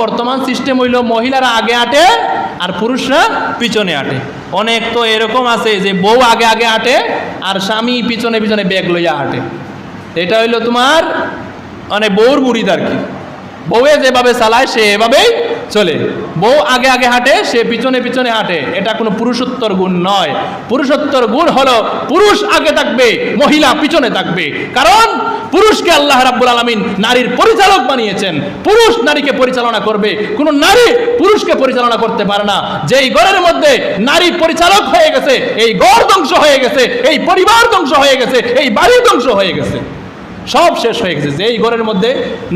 বর্তমান সিস্টেম হইল মহিলারা আগে হাঁটে আর পুরুষরা পিছনে হাঁটে। অনেক তো এরকম আছে যে বউ আগে আগে হাঁটে আর স্বামী পিছনে পিছনে ব্যাগ লইয়া হাঁটে। এটা হইল তোমার মানে বউর মুরিদ আর কি। বউয়ে যেভাবে চালায় সে এভাবেই চলে। বউ আগে আগে হাঁটে, সে পিছনে পিছনে হাঁটে। এটা কোনো পুরুষোত্তর গুণ নয়। পুরুষোত্তর গুণ হলো পুরুষ আগে থাকবে, মহিলা পিছনে থাকবে। কারণ পুরুষকে আল্লাহ রাব্বুল আলামিন নারীর পরিচালক বানিয়েছেন। পুরুষ নারীকে পরিচালনা করবে, কোনো নারী পুরুষকে পরিচালনা করতে পারে না। যেই ঘরের মধ্যে নারী পরিচালক হয়ে গেছে, এই ঘর ধ্বংস হয়ে গেছে, এই পরিবার ধ্বংস হয়ে গেছে, এই বাড়ি ধ্বংস হয়ে গেছে, সব শেষ হয়ে গেছে। যে এই ঘরের মধ্যে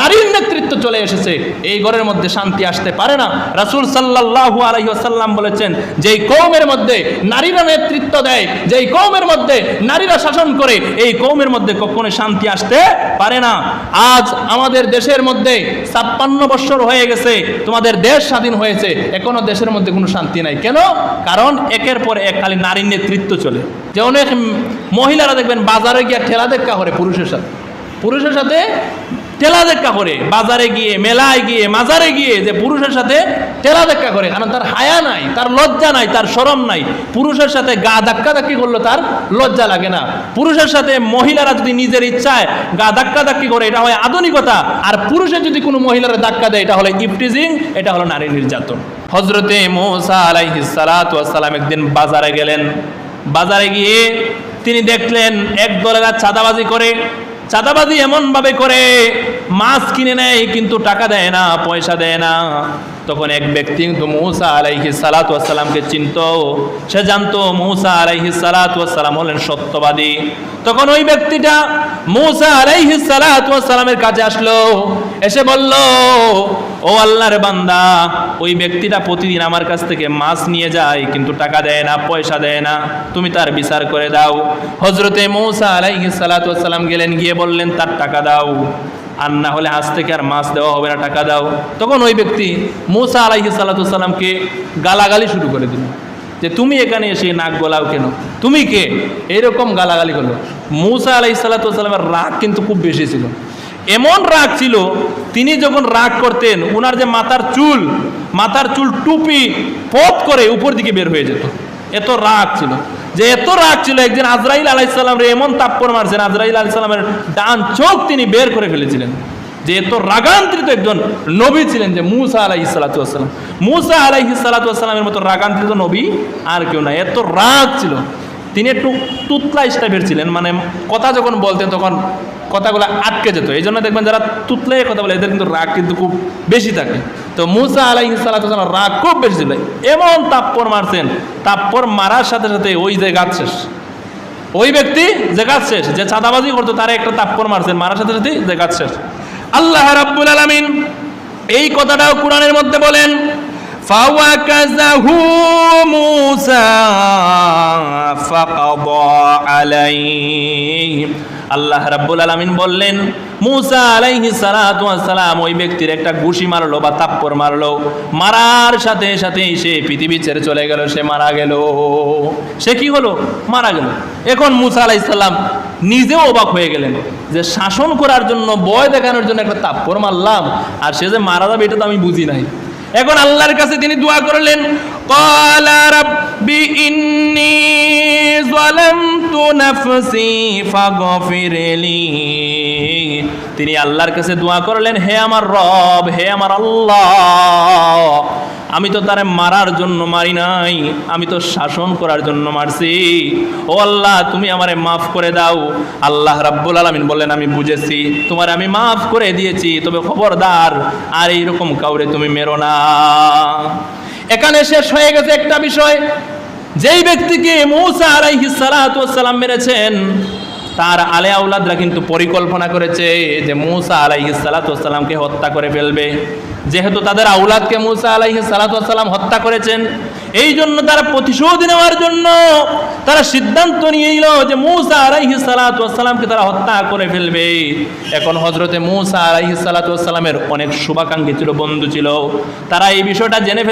নারীর নেতৃত্ব চলে এসেছে, এই ঘরের মধ্যে শান্তি আসতে পারে না। রাসূল সাল্লাল্লাহু আলাইহি ওয়াসাল্লাম বলেছেন, যেই কওমের মধ্যে নারীরা নেতৃত্ব দেয়, যেই কওমের মধ্যে নারীরা শাসন করে, এই কওমের মধ্যে কখনো শান্তি আসতে পারে না। আজ আমাদের দেশের মধ্যে 56 বছর হয়ে গেছে, তোমাদের দেশ স্বাধীন হয়েছে, এখনো দেশের মধ্যে কোনো শান্তি নাই। কেন? কারণ একের পর এক খালি নারীর নেতৃত্ব চলে। যে অনেক মহিলারা দেখবেন বাজারে গিয়ে ঠেলা দেখা করে পুরুষের সাথে টেলা দেখা করে, বাজারে গিয়ে, মেলায় গিয়ে, মাজারে গিয়ে যে পুরুষের সাথে টেলা দেখা করে। কারণ তার হায়া নাই, তার লজ্জা নাই, তার শরম নাই। পুরুষের সাথে গা ধাক্কা ধাক্কি করলো তার লজ্জা লাগে না। পুরুষের সাথে মহিলারা যদি নিজের ইচ্ছায় গা ধাক্কা ধাক্কি করে, এটা হয় আধুনিকতা। আর পুরুষের যদি কোনো মহিলারা ধাক্কা দেয়, এটা হলো ইফটিজিং, এটা হলো নারী নির্যাতন। হযরতে মূসা আলাইহিস সালাতু ওয়াস সালাম একদিন বাজারে গেলেন। বাজারে গিয়ে তিনি দেখলেন একদল এরা চাঁদাবাজি করে। চাঁদাবাজি এমনভাবে করে, মাছ কিনে নেয় কিন্তু টাকা দেয় না, পয়সা দেয় না। তখন এক ব্যক্তি কিন্তু মূসা আলাইহিস সালাতু ওয়াস সালামকে চিনত। সে জানতো মূসা আলাইহিস সালাতু ওয়াস সালাম হলেন সত্যবাদী। তখন ওই ব্যক্তিটা মূসা আলাইহিস সালাতু ওয়াস সালামের কাছে আসলো, এসে বলল, ও আল্লাহর বান্দা, ওই ব্যক্তিটা প্রতিদিন আমার কাছ থেকে মাছ নিয়ে যায় কিন্তু টাকা দেয় না, পয়সা দেয় না, তুমি তার বিচার করে দাও। হযরতে মূসা আলাইহিস সালাতু ওয়াস সালাম গেলেন, গিয়ে বললেন তার টাকা দাও, আর না হলে আজ থেকে আর মাছ দেওয়া হবে না, টাকা দাও। তখন ওই ব্যক্তি মূসা আলাইহিস সালাতু ওয়াস সালামকে গালাগালি শুরু করে দিল, যে তুমি এখানে এসে নাক গলাও কেন, তুমি কে, এইরকম গালাগালি করলো। মূসা আলাইহিস সালাতু ওয়াস সালামের রাগ কিন্তু খুব বেশি ছিল। এমন রাগ ছিল, তিনি যখন রাগ করতেন, ওনার যে মাথার চুল টুপি পথ করে উপর দিকে বের হয়ে যেত। এত রাগ ছিল। যে এত রাগ ছিল, একদিন আজরাইল আলাইহিস সালাম রে এমন তাপ্পর মারছেন, আজরাইল আলাইহিস সালামের ডান চোখ তিনি বের করে ফেলেছিলেন। যে এত রাগান্তরিত একজন নবী ছিলেন যে মূসা আলাইহিস সালাতু ওয়াস সালাম। মূসা আলাইহিস সালাতু ওয়াস সালামের মতো রাগান্তরিত নবী আর কেউ নাই। এত রাগ ছিল। তিনি একটু তুতলা টাইপের ছিলেন, মানে কথা যখন বলতেন তখন কথাগুলো আটকে যেত। এই জন্য দেখবেন যারা তুতলে কথা বলে এদের কিন্তু রাগ কিন্তু খুব বেশি থাকে। তো মূসা আলাইহিস সালাতু ওয়াস সালাম রাগ খুব বেশি ছিল। এমন তাপ্পর মারছেন, তাপ্পর মারার সাথে সাথে ওই যে গাছ শেষ, ওই ব্যক্তি যে গাছ শেষ, যে চাঁদাবাজি করতো তারা একটা তাপ্পর মারছেন, মারার সাথে সাথে যে গাছ শেষ। আল্লাহ রাব্বুল আলামিন এই কথাটাও কোরআনের মধ্যে বলেন, ফাওয়াকাযাহু মূসা ফাকাদা আলাইহি। আল্লাহ রাব্বুল আলামিন বললেন, মূসা আলাইহিস সালাতু ওয়াস সালাম ওই ব্যক্তির একটা ঘুষি মারলো বা তাপ্পর মারলো, মারার সাথে সাথেই সে পৃথিবী ছেড়ে চলে গেল, সে মারা গেল। সে কি হলো? মারা গেল। এখন মূসা আলাইহিস সালাম নিজেও অবাক হয়ে গেলেন যে শাসন করার জন্য, ভয় দেখানোর জন্য একটা তাপ্পর মারলাম, আর সে যে মারা যাবে এটা তো আমি বুঝি নাই। এখন আল্লাহর কাছে তিনি দোয়া করলেন, ক্বালা রাব্বি ইন্নী যালামতু নাফসি ফাগফিরলি। তিনি আল্লাহর কাছে দোয়া করলেন, হে আমার রব, হে আমার আল্লাহ, আমি তো তারে মারার জন্য মারি নাই, আমি তো শাসন করার জন্য মারছি। ও আল্লাহ, তুমি আমারে মাফ করে দাও। আল্লাহ রাব্বুল আলামিন বললেন, আমি বুঝেছি, তোমার আমি মাফ করে দিয়েছি, তবে খবরদার আর এইরকম কাউরে তুমি মেরো না। এখানে শেষ হয়ে গেছে একটা বিষয়। যেই ব্যক্তিকে মূসা আলাইহিস সালাতু ওয়াস সালাম মেরেছেন, তার আলে আওলাদরা কিন্তু পরিকল্পনা করেছে যে মূসা আলাইহিস সালাতু ওয়াস সালামকে হত্যা করে ফেলবে। যেহেতু তাদের আওলাদকে মূসা আলাইহিস সালাতু ওয়াস সালাম হত্যা করেছেন, এই জন্য তারা প্রতিশোধ নেওয়ার জন্য তারা সিদ্ধান্ত নিয়ে নিল যে মূসা আলাইহিস সালাতু ওয়াস সালামকে তারা হত্যা করে ফেলবে। এখন হযরতে মূসা আলাইহিস সালাতু ওয়াস সালামের অনেক শুভাকাঙ্ক্ষী ছিল, বন্ধু ছিল, তারা এই বিষয়টা জেনে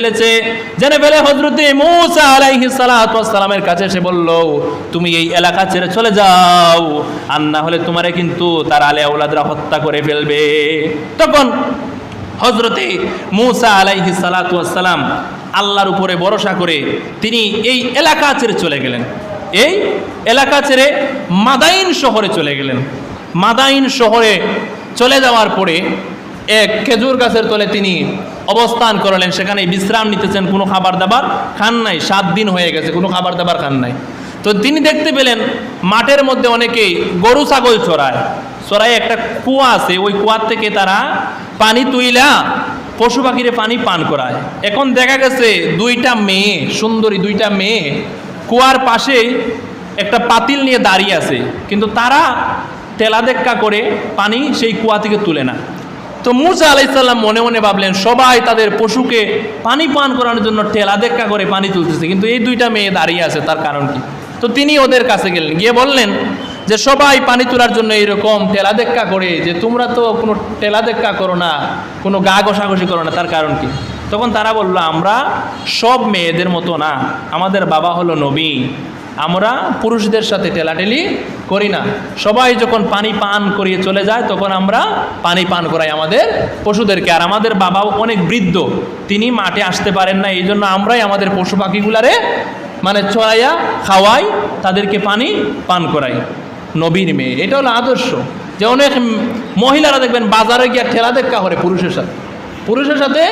ফেলে হযরতে মূসা আলাইহিস সালাতু ওয়াস সালামের কাছে এসে বলল, তুমি এই এলাকা ছেড়ে চলে যাও, আর না হলে তোমারে কিন্তু তার আলে আওলাদরা হত্যা করে ফেলবে। তখন হযরতে মূসা আলাইহিস সালাতু ওয়াস সালাম আল্লাহর উপরে ভরসা করে তিনি এই এলাকা ছেড়ে চলে গেলেন। এই এলাকা ছেড়ে মাদাইন শহরে চলে গেলেন। মাদাইন শহরে চলে যাওয়ার পরে এক খেজুর গাছের তলে তিনি অবস্থান করলেন। সেখানে বিশ্রাম নিতেছেন, কোনো খাবার দাবার খান নাই, 7 দিন হয়ে গেছে, কোনো খাবার দাবার খান নাই। তো তিনি দেখতে পেলেন মাঠের মধ্যে অনেকেই গরু ছাগল চড়ায়। একটা কুয়া আছে, ওই কুয়ার থেকে তারা পানি তুইলা পশু পাখিরে পানি পান করায়। এখন দেখা গেছে 2টা মেয়ে, সুন্দরী 2টা মেয়ে কুয়ার পাশে একটা পাতিল নিয়ে দাঁড়িয়ে আছে, কিন্তু তারা টেলা দেখা করে পানি সেই কুয়া থেকে তুলে না। তো মূসা আলাইহিস সালাম মনে মনে ভাবলেন সবাই তাদের পশুকে পানি পান করানোর জন্য টেলা দেখা করে পানি তুলতেছে, কিন্তু এই 2টা মেয়ে দাঁড়িয়ে আছে, তার কারণ কি? তো তিনি ওদের কাছে গেলেন, গিয়ে বললেন যে সবাই পানি তোলার জন্য এরকম টেলা দেখা করে, যে তোমরা তো কোনো টেলা দেখা করো না, কোনো গা ঘষাঘষি করো না, তার কারণ কি? তখন তারা বলল, আমরা সব মেয়েদের মতো না, আমাদের বাবা হলো নবী, আমরা পুরুষদের সাথে টেলাটেলি করি না। সবাই যখন পানি পান করিয়ে চলে যায় তখন আমরা পানি পান করাই আমাদের পশুদেরকে। আর আমাদের বাবাও অনেক বৃদ্ধ, তিনি মাঠে আসতে পারেন না, এই জন্য আমরাই আমাদের পশু পাখিগুলারে মানে চড়াইয়া খাওয়াই, তাদেরকে পানি পান করাই। নবীর মেয়ে, এটা হলো আদর্শ। যে অনেক মহিলারা দেখবেন বাজারে গিয়ে ঠেলা দেখা করে পুরুষের সাথে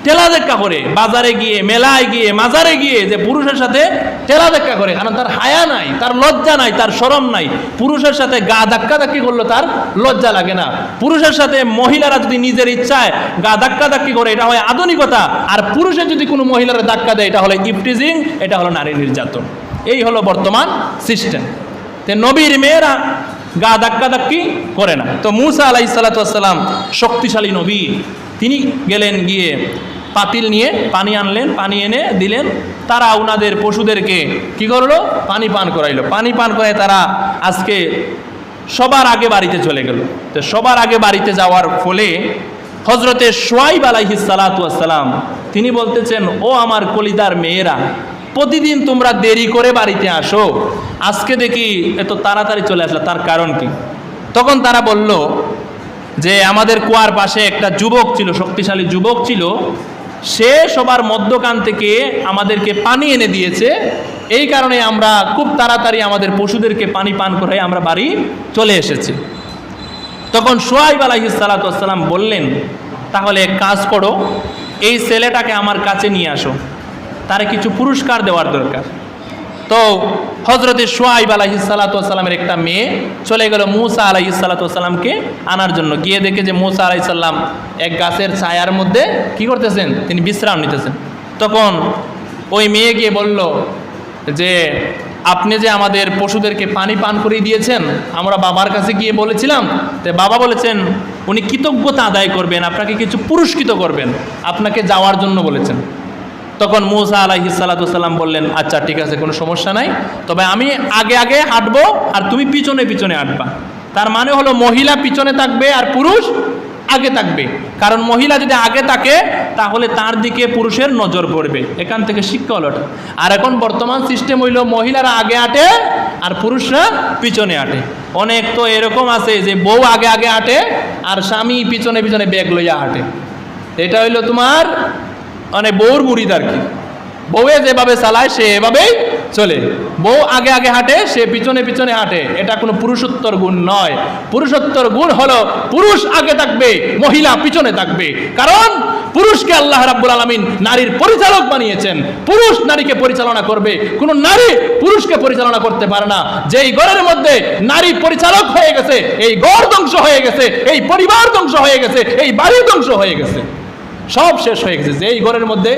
ঠেলা দেখা করে, বাজারে গিয়ে, মেলায় গিয়ে, মাজারে গিয়ে যে পুরুষের সাথে ঠেলা দেখা করে, কারণ তার হায়া নাই, তার লজ্জা নাই, তার শরম নাই। পুরুষের সাথে গা ধাক্কাধাক্কি করলে তার লজ্জা লাগে না। পুরুষের সাথে মহিলারা যদি নিজের ইচ্ছায় গা ধাক্কাধাক্কি করে, এটা হয় আধুনিকতা। আর পুরুষের যদি কোনো মহিলারা ধাক্কা দেয়, এটা হলো ইফটিজিং, এটা হলো নারী নির্যাতন। এই হলো বর্তমান সিস্টেম। তো নবীর মেয়েরা গা ধাক্কাধাক্কি করে না। তো মূসা আলাইহিস সালাতু ওয়াস সালাম শক্তিশালী নবী, তিনি গেলেন, গিয়ে পাতিল নিয়ে পানি আনলেন, পানি এনে দিলেন। তারা ওনাদের পশুদেরকে কি করলো? পানি পান করাইলো। পানি পান করায় তারা আজকে সবার আগে বাড়িতে চলে গেল। তো সবার আগে বাড়িতে যাওয়ার ফলে হযরতে শুআয়ব আলাইহিস সালাতু ওয়াস সালাম তিনি বলতেছেন, ও আমার কলিদার মেয়েরা, প্রতিদিন তোমরা দেরি করে বাড়িতে আসো, আজকে দেখি এত তাড়াতাড়ি চলে আসলো, তার কারণ কি? তখন তারা বলল যে আমাদের কুয়ার পাশে একটা যুবক ছিল, শক্তিশালী যুবক ছিল, সে সবার মধ্যখান থেকে আমাদেরকে পানি এনে দিয়েছে, এই কারণে আমরা খুব তাড়াতাড়ি আমাদের পশুদেরকে পানি পান করে আমরা বাড়ি চলে এসেছি। তখন শুআয়ব আলাইহিস সালাতু ওয়াস সালাম বললেন, তাহলে এক কাজ করো, এই ছেলেটাকে আমার কাছে নিয়ে আসো, তারে কিছু পুরস্কার দেওয়ার দরকার। তো হযরতে শুআয়ব আলাইহিস সালাতু ওয়াস সালামের একটা মেয়ে চলে গেল মূসা আলাইহিস সালাতু ওয়াস সালামকে আনার জন্য। গিয়ে দেখে যে মূসা আলাইহিস সালাম এক গাছের ছায়ার মধ্যে কি করতেছেন? তিনি বিশ্রাম নিতেছেন। তখন ওই মেয়ে গিয়ে বলল যে আপনি যে আমাদের পশুদেরকে পানি পান করিয়ে দিয়েছেন, আমরা বাবার কাছে গিয়ে বলেছিলাম, তো বাবা বলেছেন উনি কৃতজ্ঞতা আদায় করবেন, আপনাকে কিছু পুরস্কৃত করবেন, আপনাকে যাওয়ার জন্য বলেছেন। তখন মূসা আলাইহিস সালাতু ওয়াস সালাম বললেন, আচ্ছা ঠিক আছে, কোনো সমস্যা নাই, তবে আমি আগে আগে হাঁটবো আর তুমি পিছনে পিছনে হাঁটবা। তার মানে হলো মহিলা পিছনে থাকবে আর পুরুষ আগে থাকবে, কারণ মহিলা যদি আগে থাকে তাহলে তার দিকে পুরুষের নজর পড়বে। এখান থেকে শিক্ষা হলো এটা। আর এখন বর্তমান সিস্টেম হইল মহিলারা আগে হাঁটে আর পুরুষরা পিছনে হাঁটে। অনেক তো এরকম আছে যে বউ আগে আগে হাঁটে আর স্বামী পিছনে পিছনে ব্যাগ লইয়া হাঁটে। এটা হইলো তোমার মানে বউর মুরিদ আর কি। বউয়ে যেভাবে চালায় সে এভাবেই চলে। বউ আগে আগে হাঁটে, সে পিছনে পিছনে হাঁটে। এটা কোনো পুরুষোত্তর গুণ নয়। পুরুষোত্তর গুণ হলো পুরুষ আগে থাকবে, মহিলা পিছনে থাকবে। কারণ পুরুষকে আল্লাহ রাব্বুল আলামিন নারীর পরিচালক বানিয়েছেন। পুরুষ নারীকে পরিচালনা করবে, কোনো নারী পুরুষকে পরিচালনা করতে পারে না। যেই ঘরের মধ্যে নারী পরিচালক হয়ে গেছে, এই ঘর ধ্বংস হয়ে গেছে, এই পরিবার ধ্বংস হয়ে গেছে, এই বাড়ি ধ্বংস হয়ে গেছে, সব শেষ হয়ে গেছে। যে এই ঘরের মধ্যে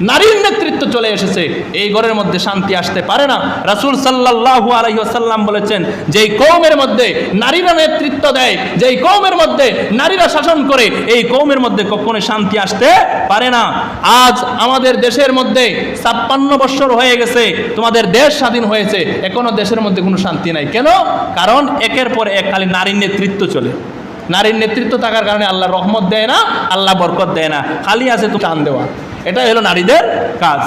নারীর নেতৃত্ব চলে এসেছে, এই ঘরের মধ্যে শান্তি আসতে পারে না। রাসূল সাল্লাল্লাহু আলাইহি ওয়াসাল্লাম বলেছেন, যেই কওমের মধ্যে নারীরা নেতৃত্ব দেয়, যেই কওমের মধ্যে নারীরা শাসন করে, এই কওমের মধ্যে কখনো শান্তি আসতে পারে না। আজ আমাদের দেশের মধ্যে ৫৬ বছর হয়ে গেছে, তোমাদের দেশ স্বাধীন হয়েছে, এখনো দেশের মধ্যে কোনো শান্তি নাই। কেন? কারণ একের পর এক খালি নারীর নেতৃত্ব চলে। নারীর নেতৃত্ব থাকার কারণে আল্লাহ রহমত দেয় না, আল্লাহ বরকত দেয় না, খালি আছে তো টান দেওয়া। এটাই হলো নারীদের কাজ।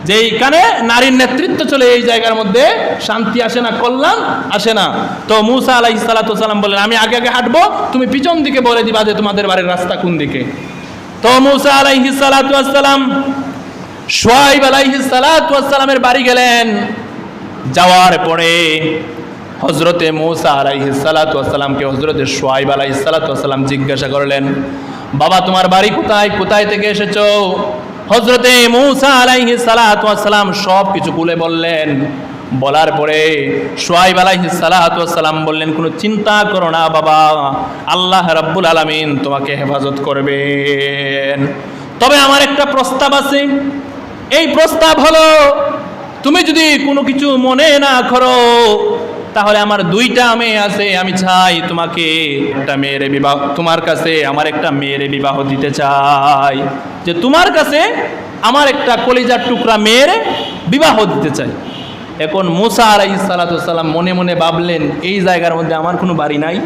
যেইখানে নারীর নেতৃত্ব চলে, এই জায়গার মধ্যে শান্তি আসে না, কল্যাণ আসে না। তো মূসা আলাইহিস সালাতু ওয়াস সালাম বললেন, আমি আগে আগে হাঁটবো, তুমি পিছন দিকে বলে দিবা যে তোমাদের বাড়ির রাস্তা কোন দিকে। তো মূসা আলাইহিস সালাতু ওয়াস সালাম শুআয়ব আলাইহিস সালাতু ওয়াস সালামের বাড়ি গেলেন। যাওয়ার পরে হযরতে মূসা আলাইহিস সালাতু ওয়াস সালামকে হযরতে শুআয়ব আলাইহিস সালাতু ওয়াস সালাম জিজ্ঞাসা করলেন, বাবা তোমার বাড়ি কোথায়, কোথায় থেকে এসেছো? হযরতে মূসা আলাইহিস সালাতু ওয়াস সালাম সব কিছু খুলে বললেন। বলার পরে শুআয়ব আলাইহিস সালাতু ওয়াস সালাম বললেন, কোনো চিন্তা করো না বাবা, আল্লাহ রাব্বুল আলামিন তোমাকে হেফাজত করবেন। তবে আমার একটা প্রস্তাব আছে। এই প্রস্তাব হলো, তুমি যদি কোনো কিছু মনে না করো, তাহলে আমার দুইটা মেয়ে আছে, আমি চাই তোমাকে একটা মেয়ের বিবাহ, তোমার কাছে আমার একটা মেয়ের বিবাহ দিতে চাই, যে তোমার কাছে আমার একটা কলিজার টুকরা মেয়ের বিবাহ দিতে চাই। এখন মূসা আলাইহিস সালাতু ওয়াস সালাম মনে মনে ভাবলেন, এই জায়গার মধ্যে আমার কোনো বাড়ি নাই,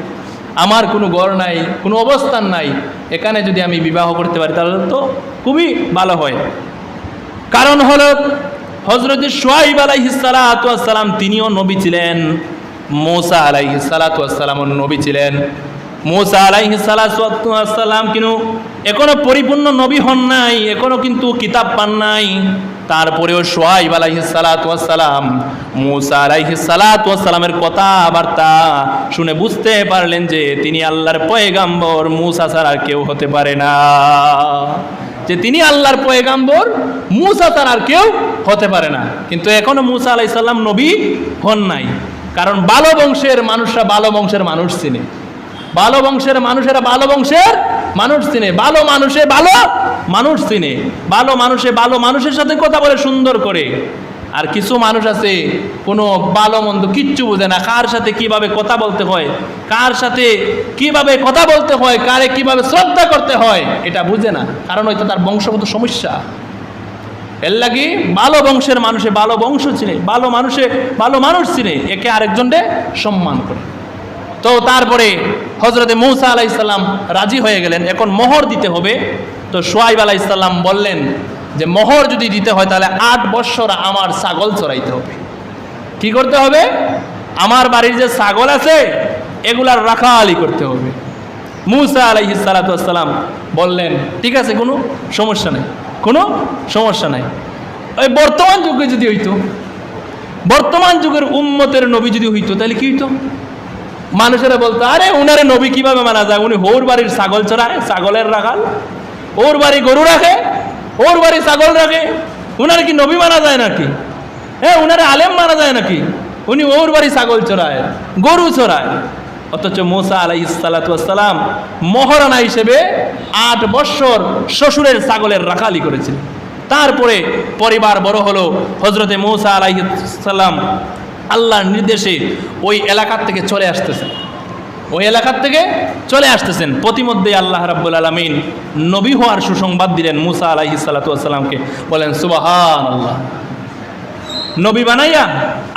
আমার কোনো ঘর নাই, কোনো অবস্থান নাই, এখানে যদি আমি বিবাহ করতে পারি তাহলে তো খুবই ভালো হয়। কারণ হলো হযরত শুআয়ব আলাইহিস সালাতু ওয়াস সালাম তিনিও নবী ছিলেন, মূসা আলাইহিস সালাতু ওয়াস সালামও নবী ছিলেন। মূসা আলাইহিস সালাতু ওয়াস সালাম কিন্তু এখনো পরিপূর্ণ নবী হন নাই, এখনো কিন্তু কিতাব পান নাই। তারপরেও শুআয়ব আলাইহিস সালাতু ওয়াস সালাম মূসা আলাইহিস সালাতু ওয়াস সালামের কথাবার্তা শুনে বুঝতে পারলেন যে তিনি আল্লাহর পয়গাম্বর, মূসা ছাড়া আর কেউ হতে পারে না, যে তিনি আল্লাহর পয়গাম্বর, মূসা ছাড়া আর কেউ হতে পারে না। কিন্তু এখনো মূসা আলাইহিস সালাম নবী হন নাই। কারণ ভালো বংশের মানুষরা ভালো বংশের মানুষ চিনে, ভালো বংশের মানুষেরা ভালো বংশের মানুষ চিনে, ভালো মানুষে ভালো মানুষ চিনে, ভালো মানুষে ভালো মানুষের সাথে কথা বলে সুন্দর করে। আর কিছু মানুষ আছে কোনো ভালো মন্দ কিচ্ছু বোঝে না, কার সাথে কিভাবে কথা বলতে হয়, কার সাথে কিভাবে কথা বলতে হয়, কারে কিভাবে শ্রদ্ধা করতে হয় এটা বুঝে না, কারণ হয়তো তার বংশগত সমস্যা। এর লাগি ভালো বংশের মানুষে ভালো বংশ চিনে, ভালো মানুষে ভালো মানুষ চিনে, একে আরেকজনকে সম্মান করে। তো তারপরে হযরতে মূসা আলাইহিস সালাম রাজি হয়ে গেলেন, এখন মোহর দিতে হবে। তো শুআয়ব আলাইহিস সালাম বললেন যে মোহর যদি দিতে হয় তাহলে 8 বছর আমার ছাগল চড়াইতে হবে। কি করতে হবে? আমার বাড়ির যে ছাগল আছে এগুলার রাখালি করতে হবে। মূসা আলাইহিস সালাতু ওয়াস সালাম বললেন, ঠিক আছে, কোনো সমস্যা নেই, কোনো সমস্যা নাই। ওই বর্তমান যুগে যদি হইতো, বর্তমান যুগের উম্মতের নবী যদি হইতো তাহলে কি হইতো? মানুষেরা বলতো, আরে উনারে নবী কিভাবে মানা যায়, উনি ওর বাড়ির ছাগল চড়ায়, ছাগলের রাখাল, ওর বাড়ি গরু রাখে, ওর বাড়ি ছাগল রাখে, উনারে কি নবী মানা যায় নাকি? হ্যাঁ, উনারে আলেম মানা যায় নাকি? উনি ওর বাড়ি ছাগল চড়ায়, গরু চড়ায়। অথচ মূসা আলাইহিস সালাতু ওয়াস সালাম মহারানা হিসেবে 8 বছর শ্বশুরের ছাগলের রাখালি করেছিলেন। তারপরে পরিবার বড় হলো, হযরতে মূসা আলাইহিস সালাম আল্লাহর নির্দেশে ওই এলাকার থেকে চলে আসতেছেন, ওই এলাকার থেকে চলে আসতেছেন। প্রতিমধ্যে আল্লাহ রাব্বুল আলামিন নবী হওয়ার সুসংবাদ দিলেন মূসা আলাইহিস সালাতু ওয়াস সালামকে। বলেন সুবহানাল্লাহ। নবী বানাইয়া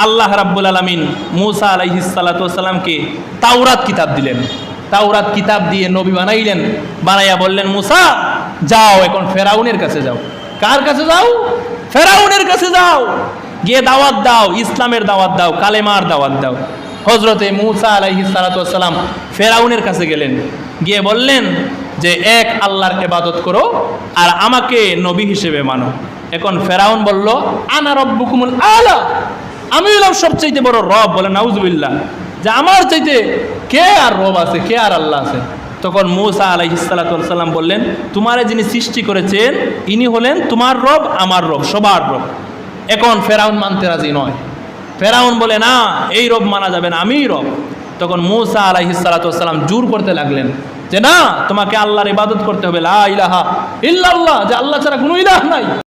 আল্লাহ রাব্বুল আলামিন মূসা আলাইহিস সালাতু ওয়াস সালামকে তাওরাত কিতাব দিলেন। তাওরাত কিতাব দিয়ে নবী বানাইলেন। বানাইয়া বললেন, মূসা যাও এখন ফেরাউনের কাছে যাও। কার কাছে যাও? ফেরাউনের কাছে যাও, গিয়ে দাওয়াত দাও, ইসলামের দাওয়াত দাও, কালেমার দাওয়াত দাও। হযরতে মূসা আলাইহিস সালাতু ওয়াস সালাম ফেরাউনের কাছে গেলেন, গিয়ে বললেন যে এক আল্লাহর ইবাদত করো আর আমাকে নবী হিসেবে মানো। এখন ফেরাউন বলল, আনা রব্বুকুমুল আলা, আমি হলাম সবচাইতে বড় রব। বলে নাউজুবিল্লাহ, যে আমার চাইতে কে আর রব আছে, কে আর আল্লাহ আছে? তখন মূসা আলাইহিস সালাতু ওয়াস সালাম বললেন, তোমারে যিনি সৃষ্টি করেছেন ইনি হলেন তোমার রব, আমার রব, সবার রব। এখন ফেরাউন মানতে রাজি নয়। ফেরাউন বলে, না, এই রব মানা যাবে না, আমিই রব। তখন মূসা আলাইহিস সালাতু ওয়াস সালাম জোর করতে লাগলেন যে না, তোমাকে আল্লাহর ইবাদত করতে হবে, লা ইলাহা ইল্লাল্লাহ, যে আল্লাহ ছাড়া কোনো ইলাহ নাই।